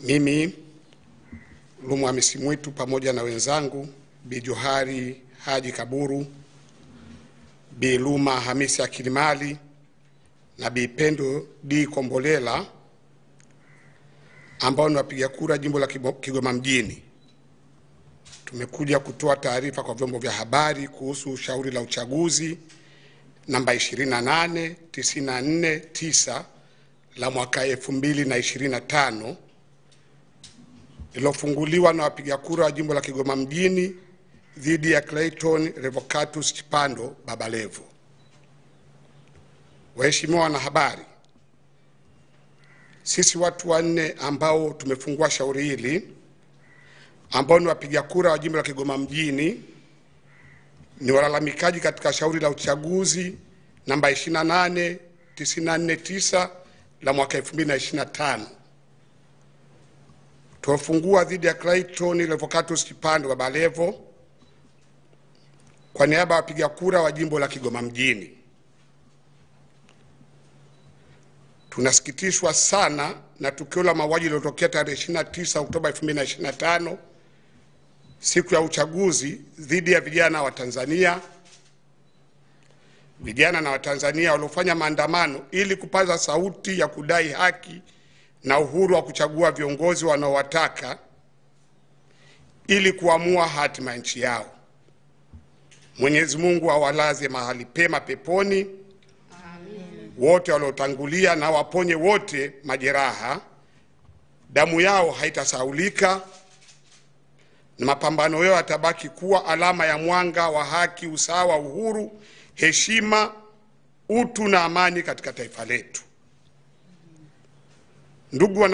Mimi Lumu Hamisi Mwitu pamoja na wenzangu Bi Johari Haji Kaburu, Bi Luma Hamisi Akilimali na Bi Pendo D Kombolela, ambao ni wapiga kura jimbo la Kigoma mjini, tumekuja kutoa taarifa kwa vyombo vya habari kuhusu shauri la uchaguzi namba 28949 la mwaka 2025 lilofunguliwa na wapiga kura wa jimbo la Kigoma mjini dhidi ya Clayton Revocatus Chipando Baba Levo. Waheshimiwa wanahabari, sisi watu wanne ambao tumefungua shauri hili, ambao ni wapiga kura wa jimbo la Kigoma mjini, ni walalamikaji katika shauri la uchaguzi namba 28949 la mwaka 2025 tuofungua dhidi ya Clayton Revocatus Chipando Baba Levo kwa niaba ya wapiga kura wa jimbo la Kigoma mjini. Tunasikitishwa sana na tukio la mauaji lililotokea tarehe 29 Oktoba 2025, siku ya uchaguzi, dhidi ya vijana wa Tanzania. Vijana na Watanzania waliofanya maandamano ili kupaza sauti ya kudai haki na uhuru wa kuchagua viongozi wanaowataka ili kuamua hatima ya nchi yao. Mwenyezi Mungu awalaze mahali pema peponi. Amen. Wote waliotangulia na waponye wote majeraha. Damu yao haitasahaulika na mapambano yao yatabaki kuwa alama ya mwanga wa haki, usawa, uhuru, heshima, utu na amani katika taifa letu. Ndugu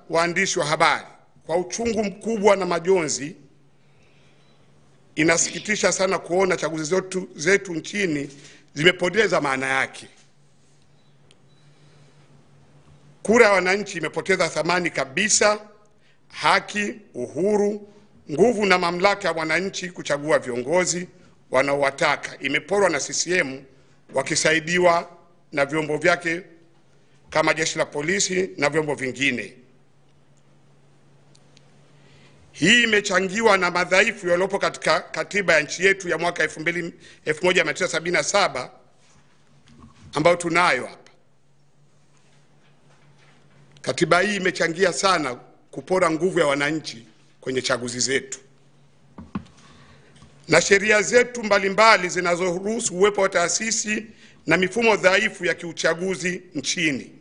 waandishi wa habari, kwa uchungu mkubwa na majonzi, inasikitisha sana kuona chaguzi zetu nchini zimepoteza maana yake. Kura ya wananchi imepoteza thamani kabisa. Haki, uhuru, nguvu na mamlaka ya wananchi kuchagua viongozi wanaowataka imeporwa na CCM wakisaidiwa na vyombo vyake kama jeshi la polisi na vyombo vingine. Hii imechangiwa na madhaifu yaliyopo katika katiba ya nchi yetu ya mwaka 1977 ambayo tunayo hapa. Katiba hii imechangia sana kupora nguvu ya wananchi kwenye chaguzi zetu, na sheria zetu mbalimbali zinazoruhusu uwepo wa taasisi na mifumo dhaifu ya kiuchaguzi nchini,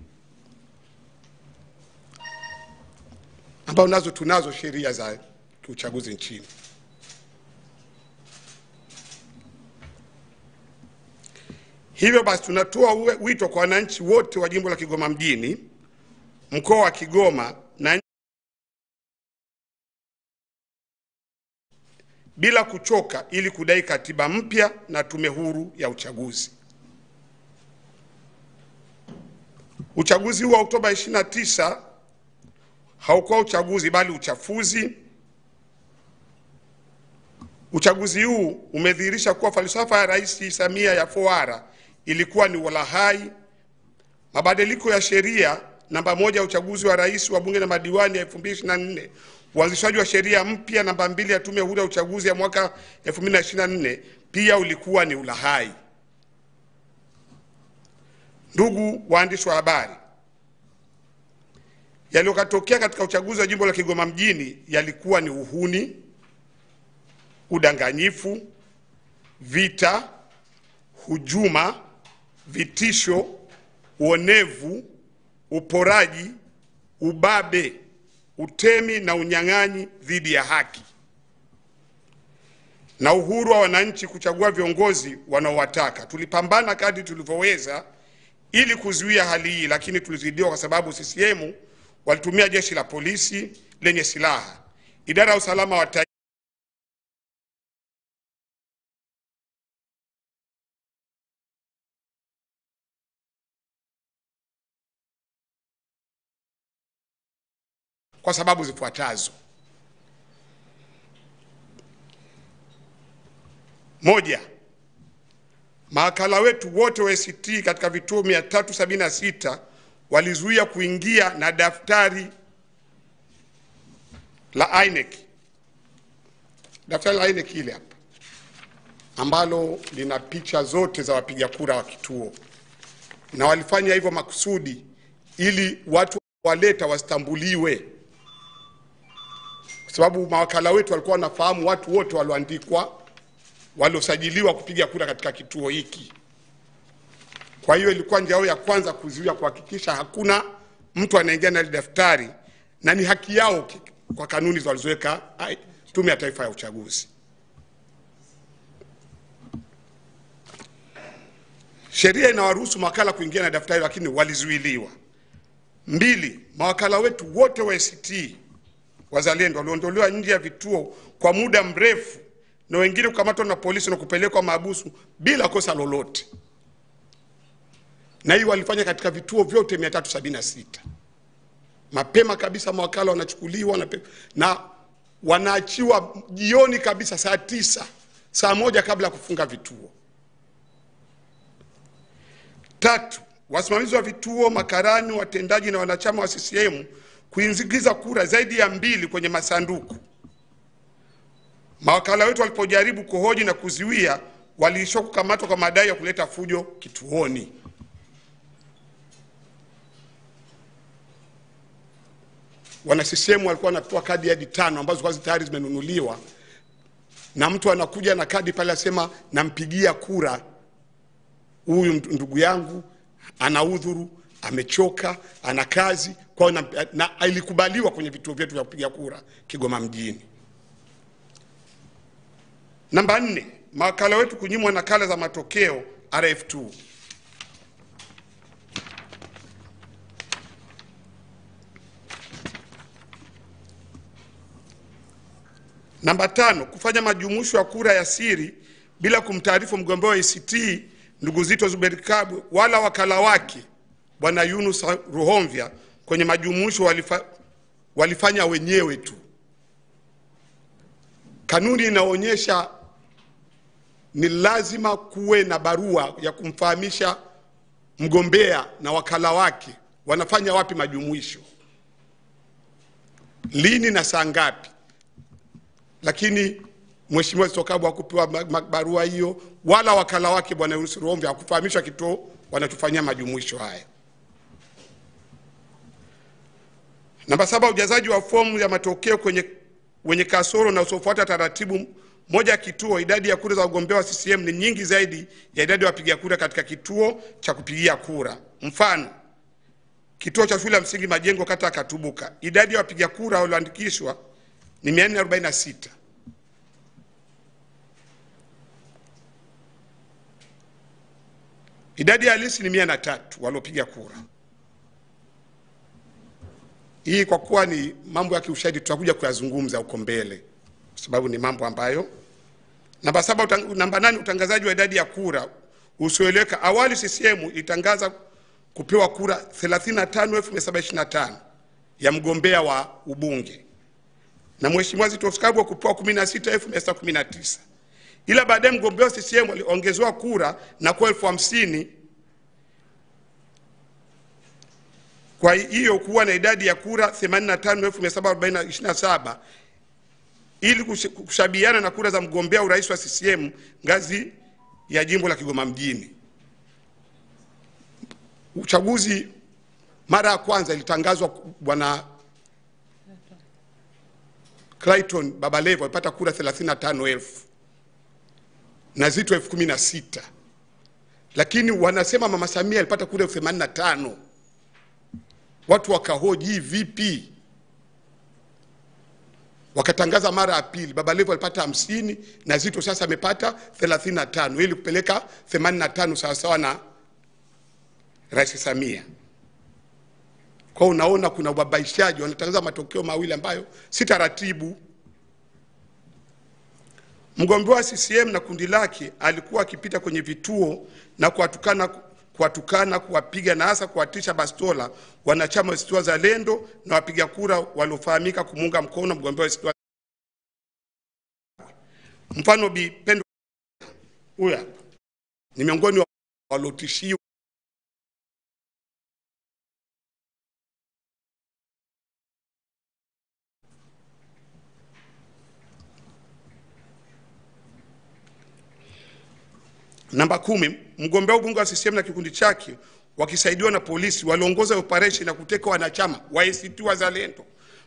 ambao nazo tunazo sheria za kiuchaguzi nchini. Hivyo basi tunatoa wito kwa wananchi wote wa jimbo la Kigoma mjini, mkoa wa Kigoma na bila kuchoka ili kudai katiba mpya na tume huru ya uchaguzi. Uchaguzi wa Oktoba 29 haukuwa uchaguzi bali uchafuzi. Uchaguzi huu umedhihirisha kuwa falsafa ya Rais Samia ya 4R ilikuwa ni ulahai. Mabadiliko ya sheria namba 1 ya uchaguzi wa rais, wa bunge na madiwani ya 2024, uanzishwaji wa sheria mpya namba 2 ya tume huru ya uchaguzi ya mwaka 2024 pia ulikuwa ni ulahai. Ndugu waandishi wa habari, yaliyotokea katika uchaguzi wa jimbo la Kigoma mjini yalikuwa ni uhuni, udanganyifu, vita, hujuma, vitisho, uonevu, uporaji, ubabe, utemi na unyang'anyi dhidi ya haki na uhuru wa wananchi kuchagua viongozi wanaowataka. Tulipambana kadri tulivyoweza ili kuzuia hali hii, lakini tulizidiwa kwa sababu CCM walitumia jeshi la polisi lenye silaha, idara ya usalama wa taifa kwa sababu zifuatazo. Moja, mawakala wetu wote wa ACT katika vituo 376 walizuia kuingia na daftari la INEC, daftari la INEC ile hapa, ambalo lina picha zote za wapiga kura wa kituo, na walifanya hivyo makusudi ili watu waleta wasitambuliwe, kwa sababu mawakala wetu walikuwa wanafahamu watu wote walioandikwa, waliosajiliwa kupiga kura katika kituo hiki. Kwa hiyo ilikuwa njia yao ya kwanza kuzuia, kuhakikisha hakuna mtu anaingia na daftari, na ni haki yao kwa kanuni zilizoweka Tume ya Taifa ya Uchaguzi. Sheria inawaruhusu mawakala kuingia na daftari, lakini walizuiliwa. 2, mawakala wetu wote wa ACT Wazalendo waliondolewa nje ya vituo kwa muda mrefu, na wengine kukamatwa na polisi na kupelekwa mahabusu bila kosa lolote. Na hii walifanya katika vituo vyote 376. Mapema kabisa mawakala wanachukuliwa na wanaachiwa jioni kabisa, saa 9, saa 1 kabla ya kufunga vituo. 3, wasimamizi wa vituo, makarani, watendaji na wanachama wa CCM kuingiza kura zaidi ya 2 kwenye masanduku. Mawakala wetu walipojaribu kuhoji na kuziwia, waliishwa kukamatwa kwa madai ya kuleta fujo kituoni. Wana CCM walikuwa wanatoa kadi hadi 5 ambazo kwa tayari zimenunuliwa, na mtu anakuja na kadi pale asema nampigia kura huyu ndugu yangu, ana udhuru, amechoka, ana kazi, kwa na ilikubaliwa kwenye vituo vyetu vya kupiga kura Kigoma mjini. Namba 4, mawakala wetu kunyimwa nakala za matokeo RF2. Namba 5, kufanya majumuisho ya kura ya siri bila kumtaarifu mgombea wa ACT ndugu Zitto Zuberi Kabwe wala wakala wake Bwana Yunus Ruhomvya kwenye majumuisho walifanya wenyewe tu. Kanuni inaonyesha ni lazima kuwe na barua ya kumfahamisha mgombea na wakala wake wanafanya wapi majumuisho, lini na saa ngapi. Lakini Mheshimiwa Zitto Kabwe hakupewa barua hiyo, wala wakala wake Bwana Yunus Ruhomvya hakufahamishwa kituo wanatufanyia majumuisho haya. Namba 7, ujazaji wa fomu ya matokeo wenye kasoro na usiofuata taratibu. Moja ya kituo, idadi ya kura za wagombea wa CCM ni nyingi zaidi ya idadi ya wapiga kura katika kituo cha kupigia kura. Mfano, kituo cha shule ya msingi Majengo, kata Katubuka, idadi ya wapiga kura walioandikishwa ni 446. Idadi halisi ni 103 waliopiga kura. Hii kwa kuwa ni mambo ya kiushahidi tutakuja kuyazungumza huko mbele, kwa sababu ni mambo ambayo. Namba 8, utangazaji wa idadi ya kura usioeleweka. Awali CCM itangaza kupewa kura 35,725 ya mgombea wa ubunge, na Mheshimiwa Zitto Kabwe kupewa 16,119. Ila baadaye mgombea wa CCM aliongezewa kura na kwa 50,000. Kwa hiyo kuwa na idadi ya kura 85,727 ili kushabiana na kura za mgombea urais wa CCM ngazi ya jimbo la Kigoma mjini. Uchaguzi mara ya kwanza ilitangazwa Bwana Clayton Babalevo alipata kura 35,000 na Zitto 16,000, lakini wanasema Mama Samia alipata kura 85,000. Watu wakahoji vipi? Wakatangaza mara ya pili, Babalevo alipata 50 na Zitto sasa amepata 35 ili kupeleka 85 sawa sawa na Rais Samia. Kwa unaona kuna ubabaishaji, wanatangaza matokeo mawili ambayo si taratibu. Mgombea wa CCM na kundi lake alikuwa akipita kwenye vituo na kuwatukana, kuwapiga na hasa kuwatisha bastola wanachama wa ACT Wazalendo na wapiga kura waliofahamika kumuunga mkono mgombea wa ACT Wazalendo. Mfano Bi Pendo huyu ni miongoni wa waliotishiwa Namba 10, mgombea ubunge wa CCM na kikundi chake wakisaidiwa na polisi waliongoza operation na kuteka wanachama wa ACT Wazalendo,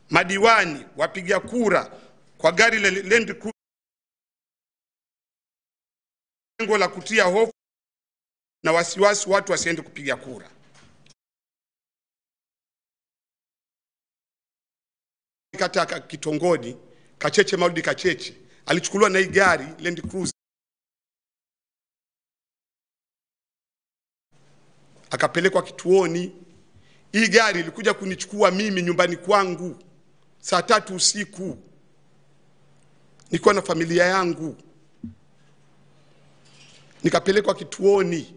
madiwani, wapiga kura kwa gari la Land Cruiser, lengo la kutia hofu na wasiwasi watu wasiende kupiga kura. Kata Kitongoni, Kacheche Maulidi Kacheche alichukuliwa na hii gari Land Cruiser akapelekwa kituoni. Hii gari ilikuja kunichukua mimi nyumbani kwangu saa 3 usiku. Nilikuwa na familia yangu. Nikapelekwa kituoni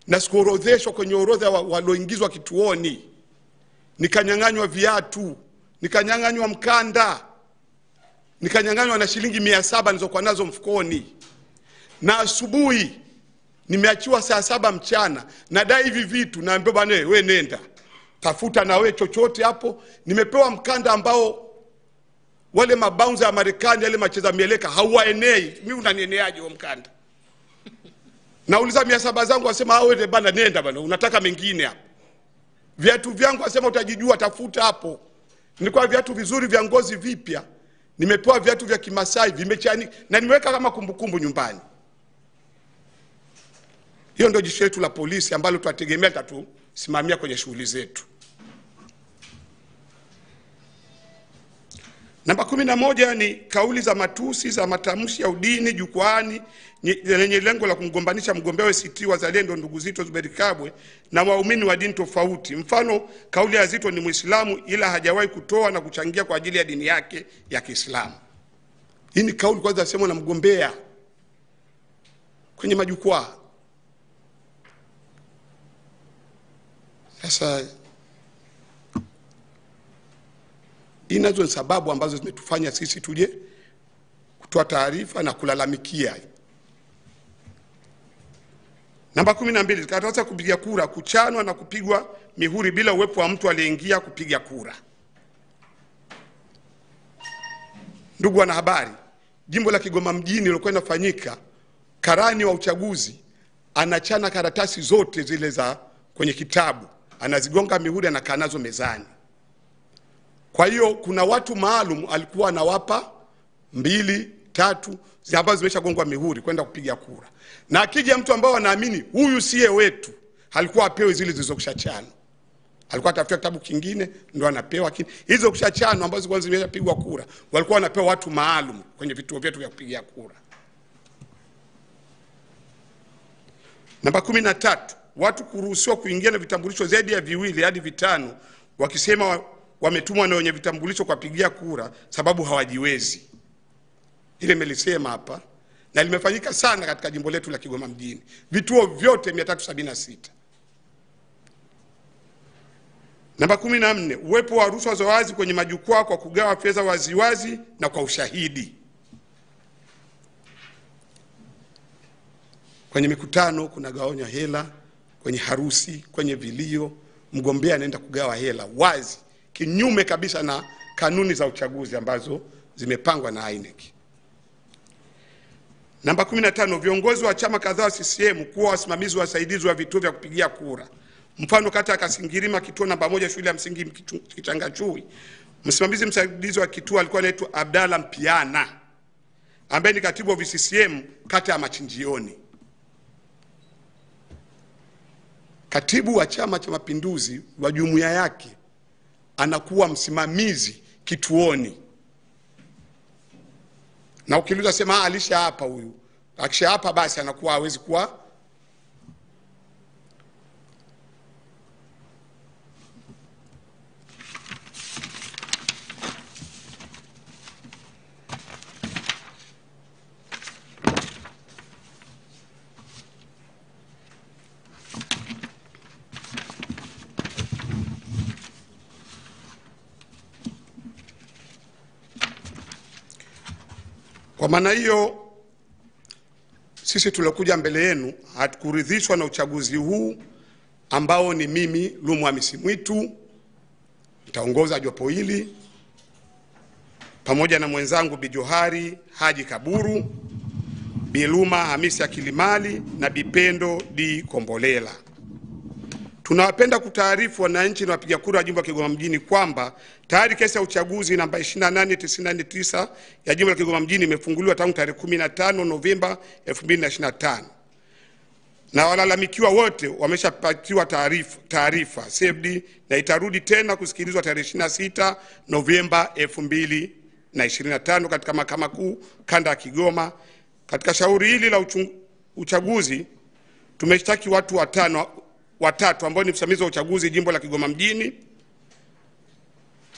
na sikuorodheshwa kwenye orodha walioingizwa kituoni. Nikanyang'anywa viatu, nikanyang'anywa mkanda, nikanyang'anywa na shilingi 700 nilizokuwa nazo mfukoni. Na asubuhi nimeachiwa saa 7 mchana, nadai hivi vitu, naambiwa bwana wewe nenda tafuta na wewe chochote hapo. Nimepewa mkanda ambao wale mabouncer ya Marekani, wale macheza mieleka hawaenei. Mimi unanineaje huo mkanda? Nauliza 700 zangu, wasema wewe bwana nenda bwana, unataka mengine hapo. Viatu vyangu wasema utajijua, tafuta hapo. Nilikuwa viatu vizuri vya ngozi vipya. Nimepewa viatu vya Kimasai vimechani na nimeweka kama kumbukumbu nyumbani. Hiyo ndio jeshi letu la polisi ambalo tunategemea tatusimamia kwenye shughuli zetu. Namba 11 ni kauli za matusi za matamshi ya udini jukwani lenye lengo la kumgombanisha mgombea wa ACT Wazalendo ndugu Zitto Zuberi Kabwe na waumini wa dini tofauti. Mfano, kauli ya Zitto ni Muislamu ila hajawahi kutoa na kuchangia kwa ajili ya dini yake ya Kiislamu. Hii ni kauli kwanza sema na mgombea kwenye majukwaa. Sasa inazo sababu ambazo zimetufanya sisi tuje kutoa taarifa na kulalamikia. Namba 12, tukataza kupiga kura kuchanwa na kupigwa mihuri bila uwepo wa mtu aliyeingia kupiga kura. Ndugu wanahabari, jimbo la Kigoma mjini lilokuwa linafanyika, karani wa uchaguzi anachana karatasi zote zile za kwenye kitabu, anazigonga mihuri, anakaa nazo mezani. Kwa hiyo kuna watu maalum alikuwa anawapa 2, 3 ambazo zimeshagongwa mihuri kwenda kupiga kura. Na akija mtu ambao anaamini huyu siye wetu, alikuwa apewe zile zilizokushachana. Alikuwa atafuta kitabu kingine ndio anapewa. Hizo kushachana ambazo kwanza zimeshapigwa kura, walikuwa wanapewa watu maalum kwenye vituo vyetu vya kupigia kura. Namba 13, watu kuruhusiwa kuingia na vitambulisho zaidi ya 2 hadi 5 wakisema wametumwa na wenye vitambulisho kwa kupigia kura sababu hawajiwezi. Ile nimelisema hapa na limefanyika sana katika jimbo letu la Kigoma mjini. Vituo vyote 376. Namba 14, uwepo wa rushwa za wazi kwenye majukwaa kwa kugawa fedha waziwazi na kwa ushahidi. Kwenye mikutano kuna gaonya hela, kwenye harusi, kwenye vilio, mgombea anaenda kugawa hela wazi, kinyume kabisa na kanuni za uchaguzi ambazo zimepangwa na INEC. Namba 15, viongozi wa chama kadhaa wa CCM kuwa wasimamizi wasaidizi wa vituo vya kupigia kura. Mfano, kata ya Kasingirima kituo namba 1 shule ya msingi Kichangachui, msimamizi msaidizi wa kituo alikuwa anaitwa Abdalla Mpiana ambaye ni katibu wa CCM kata ya Machinjioni. Katibu wa Chama cha Mapinduzi wa jumuiya yake anakuwa msimamizi kituoni. Na ukiuliza sema alisha hapa huyu. Akisha hapa basi anakuwa hawezi kuwa. Kwa maana hiyo sisi tuliokuja mbele yenu hatukuridhishwa na uchaguzi huu ambao ni mimi Lumu Hamisi Mwitu nitaongoza jopo hili pamoja na mwenzangu Bi Johari Haji Kaburu Biluma Hamisi Akilimali na Bipendo D. Kombolela. Tunawapenda kutaarifu wananchi na wapiga kura wa jimbo la Kigoma mjini kwamba tayari kesi ya uchaguzi namba 28989 ya jimbo la Kigoma mjini imefunguliwa tangu tarehe 15 Novemba 2025. Na walalamikiwa wote wameshapatiwa taarifa CFD na itarudi tena kusikilizwa tarehe 26 Novemba 2025 katika Mahakama Kuu Kanda ya Kigoma. Katika shauri hili la uchaguzi tumeshtaki watu watatu ambao ni msimamizi wa uchaguzi jimbo la Kigoma mjini,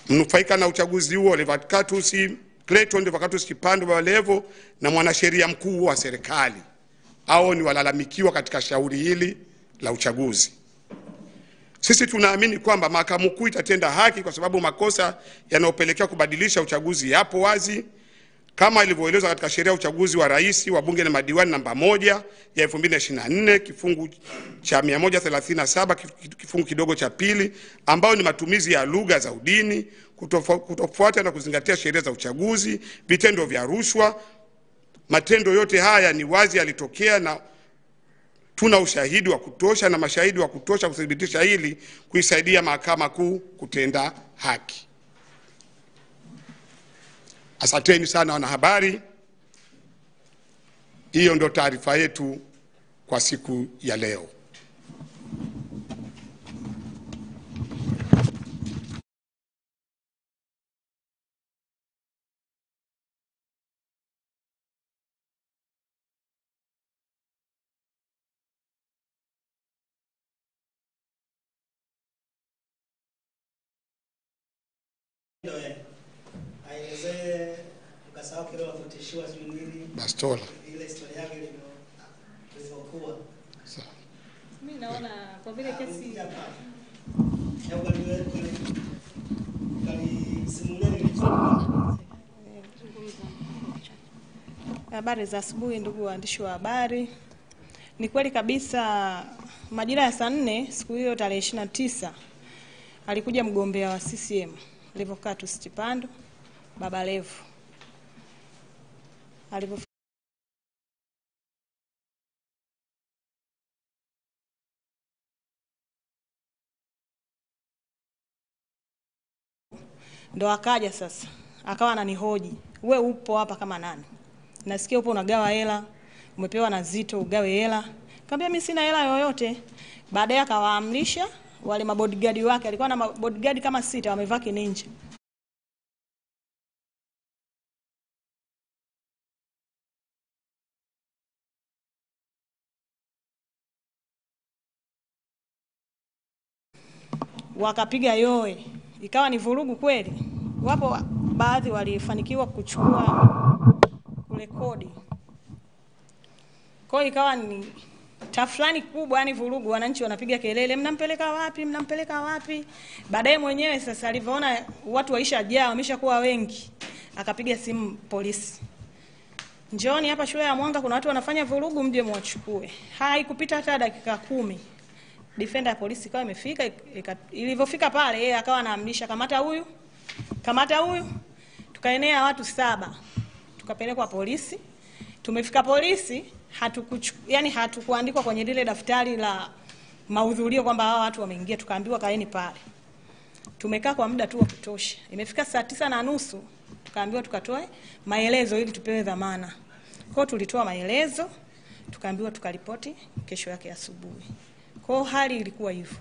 mnufaika na uchaguzi huo Levacatus Clayton Levacatus Kipando Babalevo na mwanasheria mkuu wa serikali. Hao ni walalamikiwa katika shauri hili la uchaguzi. Sisi tunaamini kwamba Mahakama Kuu itatenda haki kwa sababu makosa yanayopelekea kubadilisha uchaguzi yapo wazi kama ilivyoelezwa katika sheria ya uchaguzi wa rais, wa bunge na madiwani namba 1 ya 2024 kifungu cha 137 kifungu kidogo cha pili, ambao ni matumizi ya lugha za udini, kutofuata na kuzingatia sheria za uchaguzi, vitendo vya rushwa. Matendo yote haya ni wazi yalitokea na tuna ushahidi wa kutosha na mashahidi wa kutosha kuthibitisha hili, kuisaidia Mahakama Kuu kutenda haki. Asanteni sana wanahabari. Hiyo ndo taarifa yetu kwa siku ya leo. Aelezee ukasahau kile wafutishiwa nini bastola ile historia yake ilivyokuwa. Sawa. Mimi naona kwa vile kesi Habari za asubuhi ndugu waandishi wa habari. Ni kweli kabisa majira ya saa 4 siku hiyo tarehe 29 alikuja mgombea wa CCM Levacatus Kipando Babalevo. Ndo akaja sasa akawa ananihoji, wewe upo hapa kama nani? Nasikia upo unagawa hela, umepewa na Zito ugawe hela. Kaambia mimi sina hela yoyote. Baadaye akawaamrisha wale mabodyguard wake, alikuwa na mabodyguard kama 6 wamevaa kininja. Wakapiga yoe. Ikawa ni vurugu kweli. Wapo baadhi walifanikiwa kuchukua kurekodi. Kwa hiyo ikawa ni tafrani kubwa, yani vurugu, wananchi wanapiga kelele, mnampeleka wapi, mnampeleka wapi? Baadaye mwenyewe sasa alivyoona watu waishajaa, wameshakuwa wengi, akapiga simu polisi. Njooni hapa shule ya Mwanga kuna watu wanafanya vurugu, mje mwachukue. Haikupita hata dakika 10. Defender ya polisi kwa imefika, ilivyofika pale yeye akawa anaamrisha kamata huyu, kamata huyu. Tukaenea watu 7. Tukapelekwa polisi. Tumefika polisi, hatukuandikwa kwenye lile daftari la mahudhurio kwamba hawa watu wameingia, tukaambiwa kaeni pale. Tumekaa kwa muda tu wa kutosha. Imefika saa 9:30 tukaambiwa tukatoe maelezo ili tupewe dhamana. Kwa tulitoa maelezo, tukaambiwa tukaripoti kesho yake asubuhi. Kwa hali ilikuwa hivyo.